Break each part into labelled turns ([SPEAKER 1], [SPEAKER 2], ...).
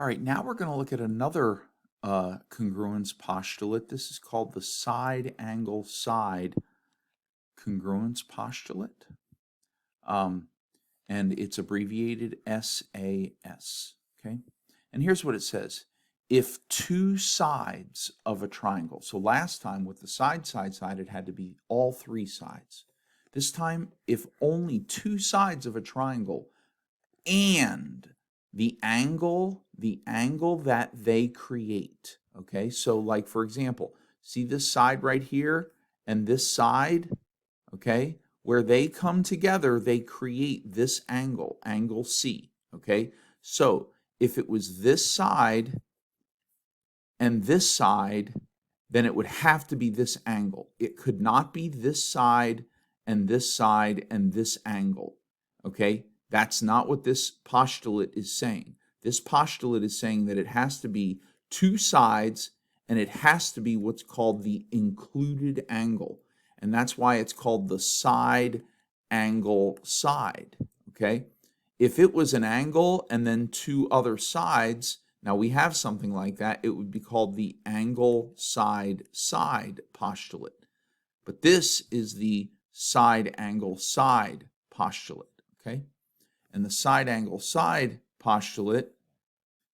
[SPEAKER 1] All right, now we're going to look at another congruence postulate. This is called the side angle side congruence postulate. And it's abbreviated SAS, okay? And here's what it says. If two sides of a triangle, so last time with the side, it had to be all three sides. This time, if only two sides of a triangle and the angle that they create, okay? So like, for example, see this side right here and this side, okay? Where they come together, they create this angle, angle C, okay? So if it was this side and this side, then it would have to be this angle. It could not be this side and this side and this angle, okay? That's not what this postulate is saying. This postulate is saying that it has to be two sides and it has to be what's called the included angle. And that's why it's called the side angle side, okay? If it was an angle and then two other sides, now we have something like that, it would be called the angle side side postulate. But this is the side angle side postulate, okay? And the side angle side postulate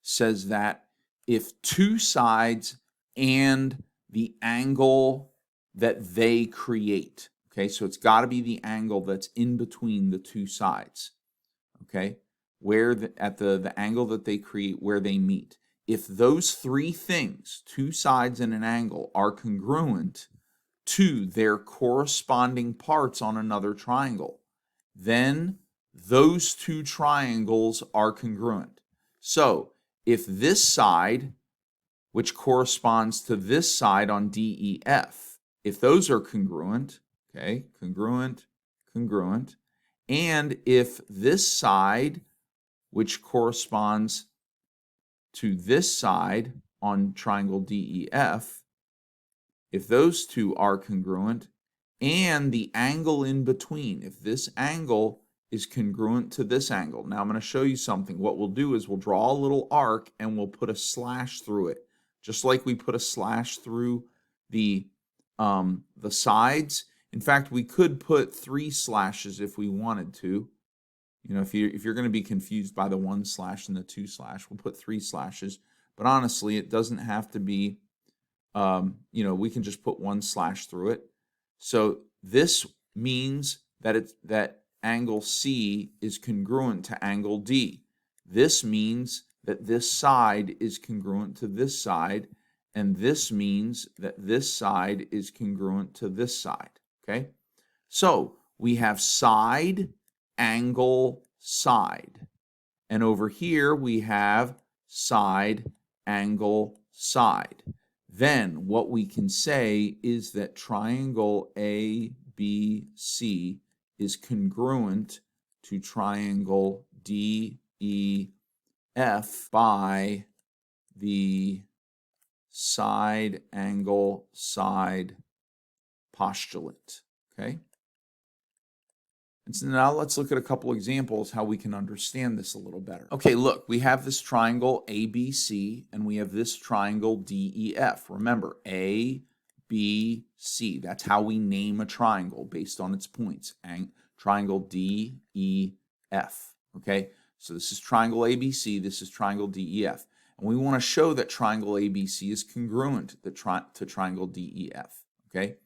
[SPEAKER 1] says that if two sides and the angle that they create, okay, so it's got to be the angle that's in between the two sides, okay, where at the angle that they create, where they meet. If those three things, two sides and an angle, are congruent to their corresponding parts on another triangle, then those two triangles are congruent. So if this side, which corresponds to this side on DEF, if those are congruent, okay, congruent, congruent, and if this side, which corresponds to this side on triangle DEF, if those two are congruent, and the angle in between, if this angle is congruent to this angle. Now I'm going to show you something. What we'll do is we'll draw a little arc and we'll put a slash through it, just like we put a slash through the sides. In fact, we could put 3 slashes if we wanted to. You know, if you're going to be confused by the 1 slash and the 2 slash, we'll put 3 slashes. But honestly, it doesn't have to be. You know, we can just put 1 slash through it. So this means that that angle C is congruent to angle D. This means that this side is congruent to this side, and this means that this side is congruent to this side, okay? So we have side, angle, side. And over here we have side, angle, side. Then what we can say is that triangle ABC is congruent to triangle DEF by the side angle side postulate, okay? And so now let's look at a couple examples how we can understand this a little better. Okay, look, we have this triangle ABC and we have this triangle DEF. Remember, A, B, C. That's how we name a triangle based on its points. Triangle DEF. Okay, so this is triangle ABC, this is triangle DEF. And we want to show that triangle ABC is congruent to triangle DEF. Okay?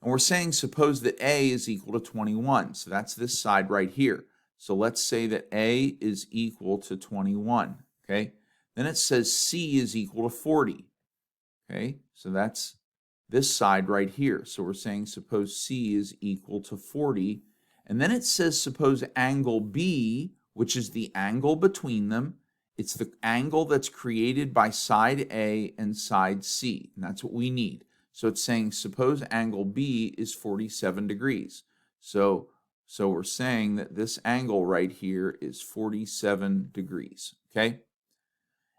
[SPEAKER 1] And we're saying suppose that A is equal to 21. So that's this side right here. So let's say that A is equal to 21. Okay? Then it says C is equal to 40. Okay? So that's this side right here. So we're saying suppose C is equal to 40. And then it says suppose angle B, which is the angle between them, it's the angle that's created by side A and side C. And that's what we need. So it's saying suppose angle B is 47 degrees. So we're saying that this angle right here is 47 degrees, okay?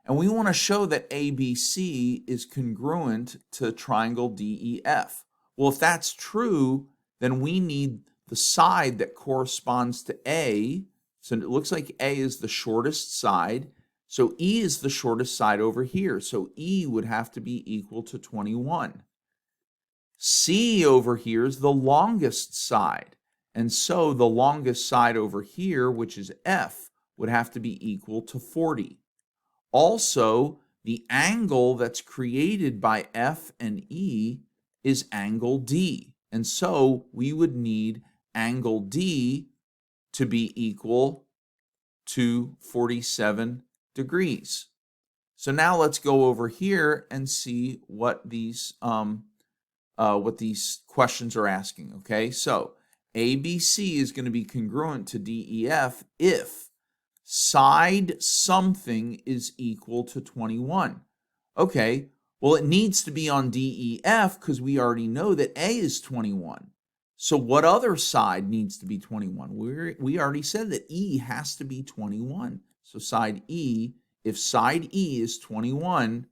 [SPEAKER 1] And we want to show that ABC is congruent to triangle DEF. Well, if that's true, then we need the side that corresponds to A. So it looks like A is the shortest side. So E is the shortest side over here. So E would have to be equal to 21. C over here is the longest side. And so the longest side over here, which is F, would have to be equal to 40. Also, the angle that's created by F and E is angle D. And so we would need angle D to be equal to 47 degrees. So now let's go over here and see what these questions are asking. Okay, so ABC is going to be congruent to DEF if side something is equal to 21. Okay, well, it needs to be on DEF because we already know that A is 21. So what other side needs to be 21? We already said that E has to be 21. So side E, if side E is 21,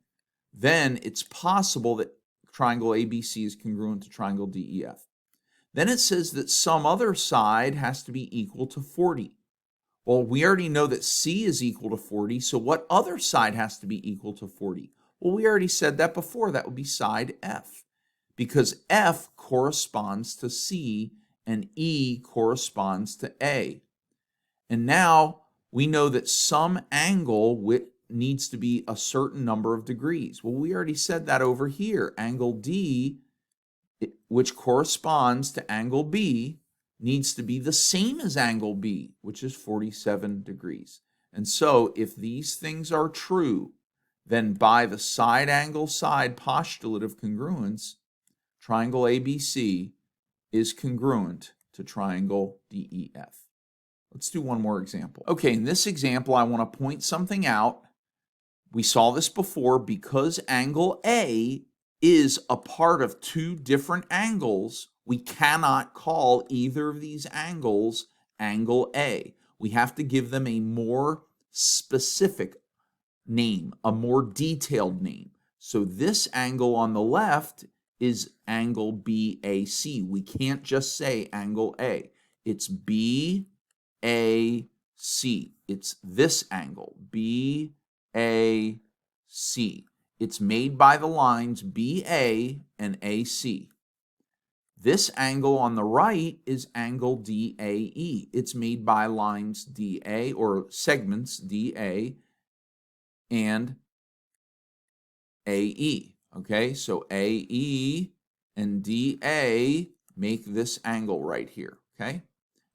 [SPEAKER 1] then it's possible that triangle ABC is congruent to triangle DEF. Then it says that some other side has to be equal to 40. Well, we already know that C is equal to 40, so what other side has to be equal to 40? Well, we already said that before. That would be side F, because F corresponds to C and E corresponds to A. And now we know that some angle needs to be a certain number of degrees. Well, we already said that over here. Angle D, which corresponds to angle B, needs to be the same as angle B, which is 47 degrees. And so if these things are true, then by the side angle side postulate of congruence, triangle ABC is congruent to triangle DEF. Let's do one more example. Okay, in this example, I want to point something out. We saw this before. Because angle A is a part of two different angles, we cannot call either of these angles angle A. We have to give them a more specific name, a more detailed name. So this angle on the left is angle BAC. We can't just say angle A. It's BAC. It's this angle, BAC. It's made by the lines BA and AC. This angle on the right is angle DAE. It's made by lines DA, or segments DA and AE. Okay, so AE and DA make this angle right here. Okay,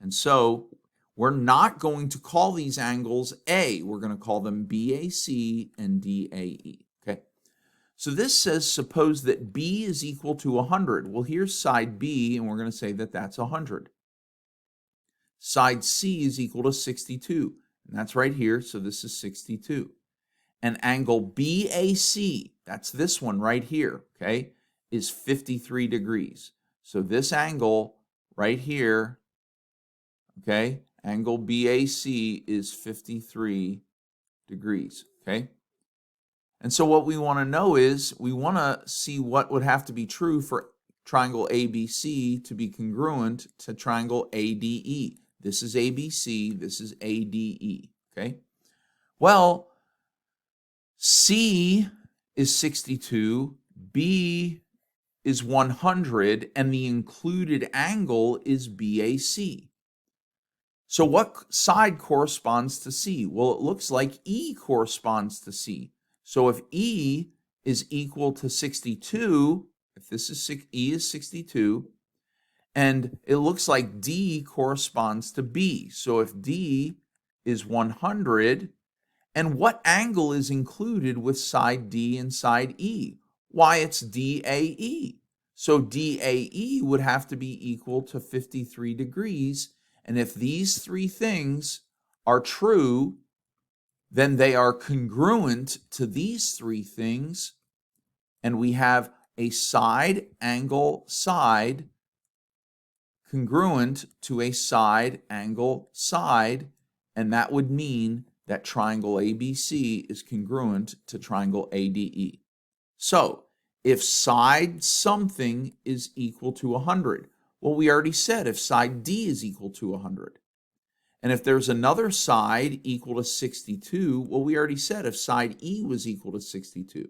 [SPEAKER 1] and so we're not going to call these angles A. We're going to call them BAC and DAE. Okay, so this says suppose that B is equal to 100. Well, here's side B, and we're going to say that that's 100. Side C is equal to 62, and that's right here, so this is 62. And angle BAC, that's this one right here, okay, is 53 degrees. So this angle right here, okay, angle BAC is 53 degrees, okay? And so what we want to know is, we want to see what would have to be true for triangle ABC to be congruent to triangle ADE. This is ABC, this is ADE, okay? Well, C is 62, B is 100, and the included angle is BAC. So what side corresponds to C? Well, it looks like E corresponds to C. So if E is equal to 62, if this is E is 62, and it looks like D corresponds to B. So if D is 100, and what angle is included with side D and side E? Why, it's DAE. So DAE would have to be equal to 53 degrees. And if these three things are true, then they are congruent to these three things. And we have a side angle side congruent to a side angle side. And that would mean that triangle ABC is congruent to triangle ADE. So if side something is equal to 100, well, we already said if side D is equal to 100. And if there's another side equal to 62, well, we already said if side E was equal to 62.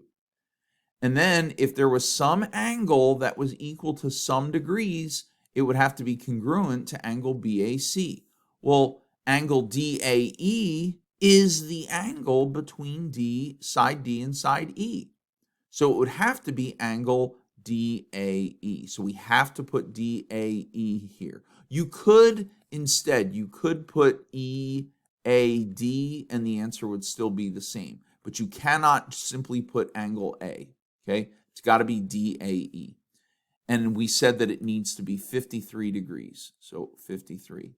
[SPEAKER 1] And then if there was some angle that was equal to some degrees, it would have to be congruent to angle BAC. Well, angle DAE is the angle between side D and side E. So it would have to be angle DAE. So we have to put DAE here. You could instead, you could put EAD and the answer would still be the same. But you cannot simply put angle A, okay? It's got to be DAE. And we said that it needs to be 53 degrees. So 53,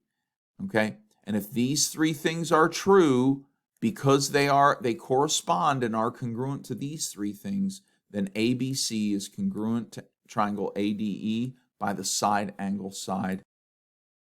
[SPEAKER 1] okay? And if these three things are true, because they correspond and are congruent to these three things, then ABC is congruent to triangle ADE by the side angle side